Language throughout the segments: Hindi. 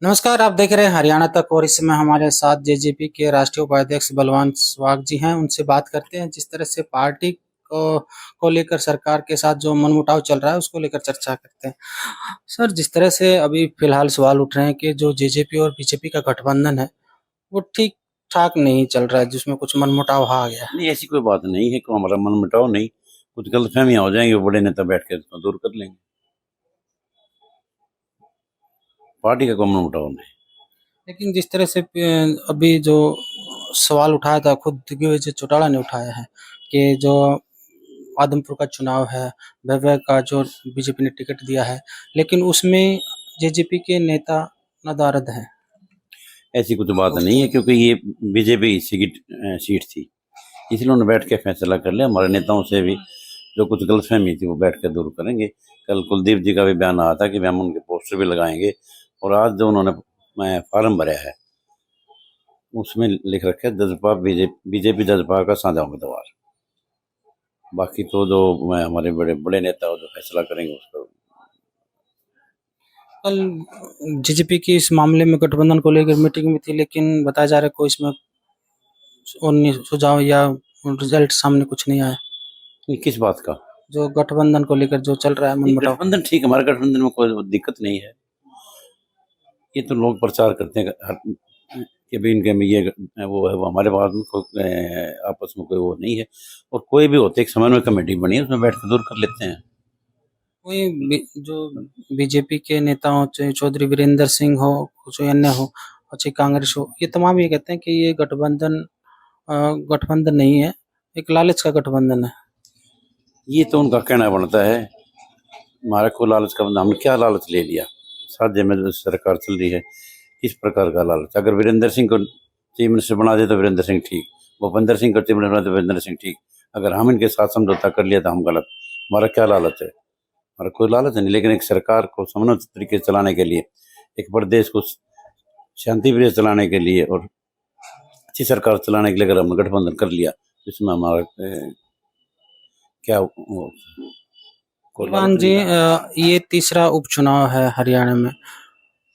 नमस्कार, आप देख रहे हैं हरियाणा तक और इसमें हमारे साथ जेजेपी के राष्ट्रीय उपाध्यक्ष बलवान स्वाग जी हैं। उनसे बात करते हैं जिस तरह से पार्टी को लेकर सरकार के साथ जो मनमुटाव चल रहा है उसको लेकर चर्चा करते हैं। सर, जिस तरह से अभी फिलहाल सवाल उठ रहे हैं कि जो जेजेपी और बीजेपी का गठबंधन है वो ठीक ठाक नहीं चल रहा है, जिसमें कुछ मनमुटाव आ गया है। नहीं, ऐसी कोई बात नहीं है कि हमारा मन मिटाओ नहीं। कुछ गलतफहमियां हो जाएंगी, वो बड़े नेता बैठ के इसको दूर कर लेंगे। पार्टी का कोई मन मिटाओ नहीं। लेकिन जिस तरह से अभी जो सवाल उठाया था खुद दिग्विजय चौटाला ने उठाया है कि जो आदमपुर का चुनाव है, भव्य का जो बीजेपी ने टिकट दिया है, लेकिन उसमें जेजेपी के नेता नदारद हैं। ऐसी कुछ बात नहीं है, क्योंकि ये बीजेपी सीट थी, इसलिए उन्होंने बैठ के फैसला कर लिया। हमारे नेताओं से भी जो कुछ गलतफहमी थी वो बैठ के दूर करेंगे। कल कुलदीप जी का भी बयान आया था कि हम उनके पोस्टर भी लगाएंगे, और आज जो उन्होंने फार्म भरा है उसमें लिख रखा है जजपा बीजेपी जजपा का साझा उम्मीदवार। बाकी तो जो हमारे बड़े बड़े नेता जो फैसला करेंगे उसका। कल जेजेपी की इस मामले में गठबंधन को लेकर मीटिंग में थी, लेकिन बताया जा रहा है कोई इसमें सुझाव या रिजल्ट सामने कुछ नहीं आया। ये किस बात का? जो गठबंधन को लेकर जो चल रहा है मनमुटाव। गठबंधन ठीक है, हमारे गठबंधन में कोई दिक्कत नहीं है। ये तो लोग प्रचार करते हैं कि भी इनके में ये वो है, वो हमारे बाद में आपस में कोई वो नहीं है। और कोई भी होते, एक समन्वय कमेटी बनी है, उसमें बैठ के दूर कर लेते हैं। जो बीजेपी के नेता हो, चाहे चौधरी वीरेंद्र सिंह हो, चाहे अन्य हो, और चाहे कांग्रेस हो, ये तमाम ये कहते हैं कि ये गठबंधन नहीं है, एक लालच का गठबंधन है। ये तो उनका कहना बनता है। हमारा को लालच का बंदा, हमने क्या लालच ले लिया? साध्य में जो सरकार चल रही है, किस प्रकार का लालच? अगर वीरेंद्र सिंह को चीफ मिनिस्टर बना दे तो वीरेंद्र सिंह ठीक, भूपेंद्र सिंह को चीफ मिनिस्टर बना दे तो वीरेंद्र सिंह ठीक। अगर हम इनके साथ समझौता कर लिया तो हम गलत। हमारा क्या लालच है? हमारा कोई लालच नहीं, लेकिन एक सरकार को समन्वय तरीके से चलाने के लिए, एक प्रदेश को शांति प्रिय चलाने के लिए और अच्छी सरकार चलाने के लिए अगर हमने गठबंधन कर लिया तो इसमें हमारा क्या कुलवान जी, ये तीसरा उपचुनाव है हरियाणा में।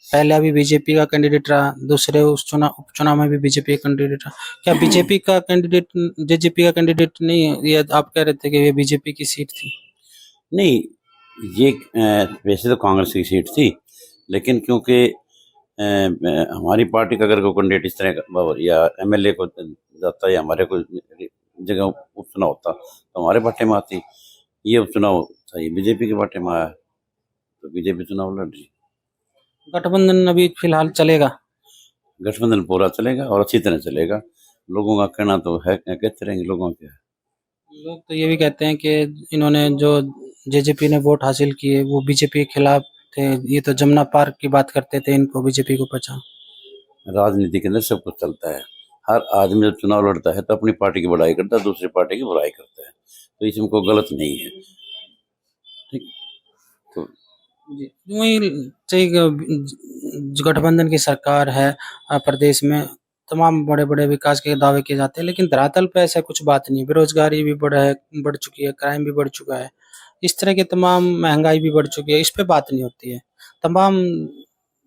पहले अभी बीजेपी का कैंडिडेट रहा, दूसरे उपचुनाव में भी बीजेपी का कैंडिडेट रहा। क्या बीजेपी का कैंडिडेट जेजेपी का कैंडिडेट नहीं है? ये आप कह रहे थे कि ये बीजेपी की सीट थी। नहीं, ये वैसे तो कांग्रेस की सीट थी, लेकिन क्योंकि हमारी पार्टी का अगर कोई कैंडिडेट इस तरह का या एमएलए को जाता या हमारे कोई जगह उपचुनाव होता तो हमारे पार्टी में आती। ये उपचुनाव था, ये बीजेपी के पार्टी में आया तो बीजेपी चुनाव लड़ रही। गठबंधन अभी फिलहाल चलेगा। गठबंधन पूरा चलेगा और अच्छी तरह चलेगा। लोगों का कहना तो है, कहते रहेंगे लोगों के। लोग तो ये भी कहते हैं कि इन्होंने जो जेजेपी ने वोट हासिल किए वो बीजेपी के खिलाफ थे, ये तो जमुना पार्क की बात करते थे, इनको बीजेपी को बचा। राजनीति के अंदर सब कुछ चलता है। हर आदमी जब चुनाव लड़ता है तो अपनी पार्टी की बड़ाई करता है, दूसरी पार्टी की बुराई करता है, तो इसमें कोई गलत नहीं है। ठीक। तो जी, वही चाहिए गठबंधन की सरकार है प्रदेश में, तमाम बड़े बड़े विकास के दावे किए जाते हैं, लेकिन धरातल पे ऐसा कुछ बात नहीं। बेरोजगारी भी बढ़ चुकी है, क्राइम भी बढ़ चुका है, इस तरह के तमाम महंगाई भी बढ़ चुकी है, इस पे बात नहीं होती है। तमाम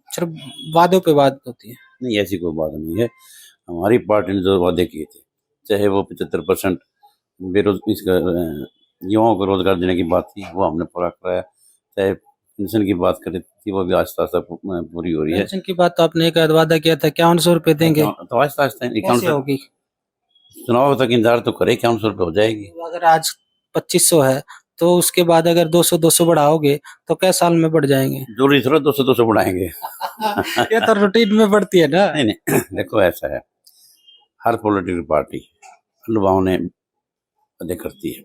सिर्फ वादों पे बात होती है। नहीं, ऐसी कोई बात नहीं है। हमारी पार्टी ने जो वादे किए थे, चाहे वो 75% युवाओं को रोजगार देने की बात थी, वो हमने पूरा कराया। चाहे पेंशन की बात करें थी, वो भी आस्ता आस्ता पूरी हो रही है। पेंशन की बात तो आपने एक वादा किया था, 5100 रुपए देंगे। तो आस्ता आस्ता कैसे होगी? चुनाव तक इंतजार तो करे, 5100 रुपये हो जाएगी। अगर आज 2500 है तो उसके बाद अगर 200 बढ़ाओगे तो कै साल में बढ़ जाएंगे? जरूरी थोड़ा 200 बढ़ाएंगे। ये तो रूटीन में बढ़ती है ना। नहीं नहीं, देखो ऐसा है, हर पॉलिटिकल पार्टी लुभावने वादे करती है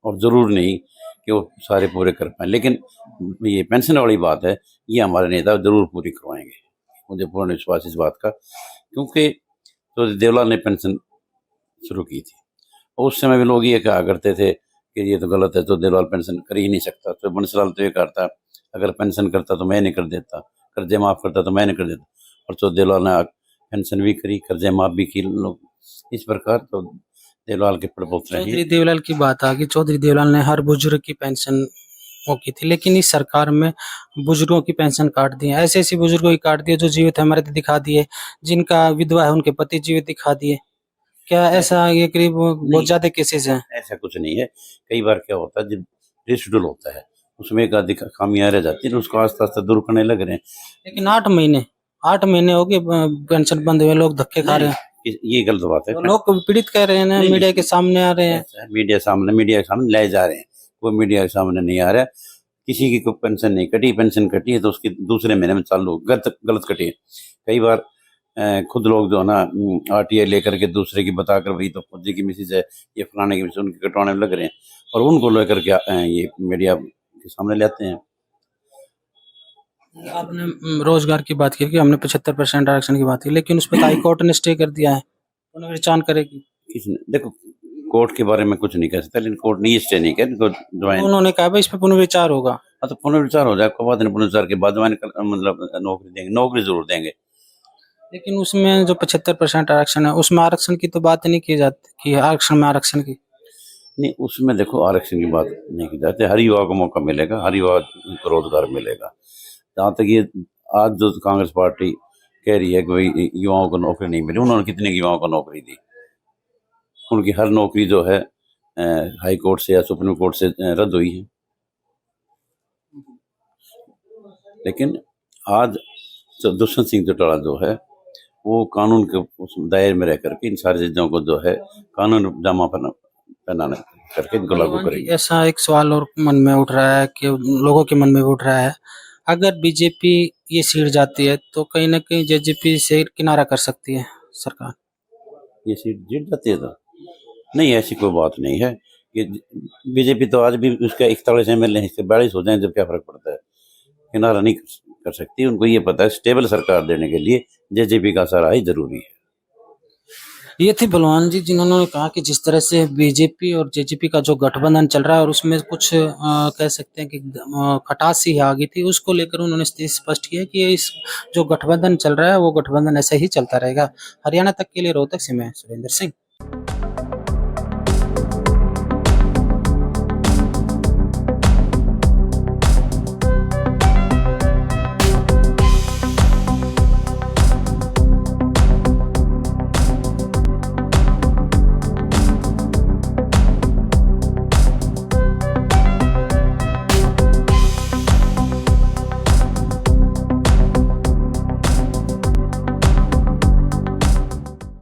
और जरूर नहीं कि वो सारे पूरे कर पाए, लेकिन ये पेंशन वाली बात है, ये हमारे नेता जरूर पूरी करवाएंगे। मुझे पूर्ण विश्वास इस बात का, क्योंकि तो देवलाल ने पेंशन शुरू की थी और उस समय भी लोग ये कहा करते थे कि ये तो गलत है, तो देवलाल पेंशन कर ही नहीं सकता। तो बंसीलाल तो ये करता, अगर पेंशन करता तो मैं नहीं कर देता, कर्जे माफ़ करता तो मैं नहीं कर देता। और तो देवलाल ने पेंशन भी करी, कर्जे माफ़ भी की लोग। इस प्रकार तो देवलाल के प्रपोत्र हैं। चौधरी देवलाल की बात आ गई। चौधरी देवलाल ने हर बुजुर्ग की पेंशन वो की थी, लेकिन इस सरकार में बुजुर्गों की पेंशन काट दी है, ऐसे ऐसे बुजुर्गों की काट दी है जो जीवित है हमारे दिखा दिए, जिनका विधवा है उनके पति जीवित दिखा दिए। क्या ऐसा ऐसा ये करीब बहुत नहीं, ज्यादा केसेस हैं? ऐसा कुछ नहीं है। कई बार क्या होता है, जब रेसिडुअल होता है उसमें एक आधी खामियां रह जाती है, तो उसको आस्ते आस्ते दूर करने लग रहे हैं। लेकिन 8 महीने हो गए पेंशन बंद हुए, लोग धक्के खा रहे हैं। ये गलत बात है। तो लोग पीड़ित कह रहे हैं ना, नहीं, मीडिया के सामने आ रहे हैं। ऐसा है, मीडिया के सामने लाए जा रहे हैं, वो मीडिया के सामने नहीं आ रहा है। किसी की कोई पेंशन नहीं कटी, पेंशन कटी है तो उसकी दूसरे महीने में चालू गलत गलत कटी है। कई बार खुद लोग जो है ना आरटीआई लेकर के दूसरे की बताकर भाई तो फौजी की मिसेज है, ये फलाने की मिसेज, उनके कटवाने में लग रहे हैं और उनको लेकर के ये मीडिया के सामने लाते हैं। आपने रोजगार की बात की कि हमने 75% आरक्षण की बात की, लेकिन उस पर हाई कोर्ट ने स्टे कर दिया है, पुनर्विचार करेगी। किसने देखो, कोर्ट के बारे में कुछ नहीं कह सकता, लेकिन कोर्ट ने ये स्टे नहीं किया, इनको ज्वाइन। उन्होंने कहा भाई इस पे पुनर्विचार होगा। हाँ, तो पुनर्विचार हो जाए, कोई बात नहीं, पुनर्विचार के बाद ज्वाइन मतलब नौकरी देंगे, नौकरी जरूर देंगे। लेकिन उसमें जो 75% आरक्षण है उसमें आरक्षण की तो बात नहीं की जाती कि आरक्षण में आरक्षण की। नहीं, उसमें देखो आरक्षण की बात नहीं की जाती, हर युवा को मौका मिलेगा, हर युवा को रोजगार मिलेगा। जहाँ तक ये आज जो कांग्रेस पार्टी कह रही है कि भाई युवाओं को नौकरी नहीं मिली, उन्होंने कितने युवाओं को नौकरी दी? उनकी हर नौकरी जो है हाई कोर्ट से या सुप्रीम कोर्ट से रद्द हुई है। लेकिन आज दुष्यंत सिंह चौटाला जो है वो कानून के उस दायरे में रह करके इन सारी चीजों को जो है कानून जामा पहनाने करके इनको लागू करेंगे। ऐसा एक सवाल और मन में उठ रहा है कि लोगों के मन में उठ रहा है, अगर बीजेपी ये सीट जाती है तो कहीं ना कहीं जेजेपी से किनारा कर सकती है सरकार। ये सीट जीत जाती है तो नहीं, ऐसी कोई बात नहीं है। ये बीजेपी तो आज भी उसका 41 MLA है, 42 हो जाए जब क्या फर्क पड़ता है, किनारा नहीं कर सकती। उनको ये पता है स्टेबल सरकार देने के लिए जेजेपी का सहारा ही जरूरी है। ये थे बलवान जी जिन्होंने कहा कि जिस तरह से बीजेपी और जेजेपी का जो गठबंधन चल रहा है और उसमें कुछ कह सकते हैं कि खटास सी आ गई थी, उसको लेकर उन्होंने स्पष्ट किया कि इस जो गठबंधन चल रहा है वो गठबंधन ऐसे ही चलता रहेगा। हरियाणा तक के लिए रोहतक से मैं सुरेंद्र सिंह।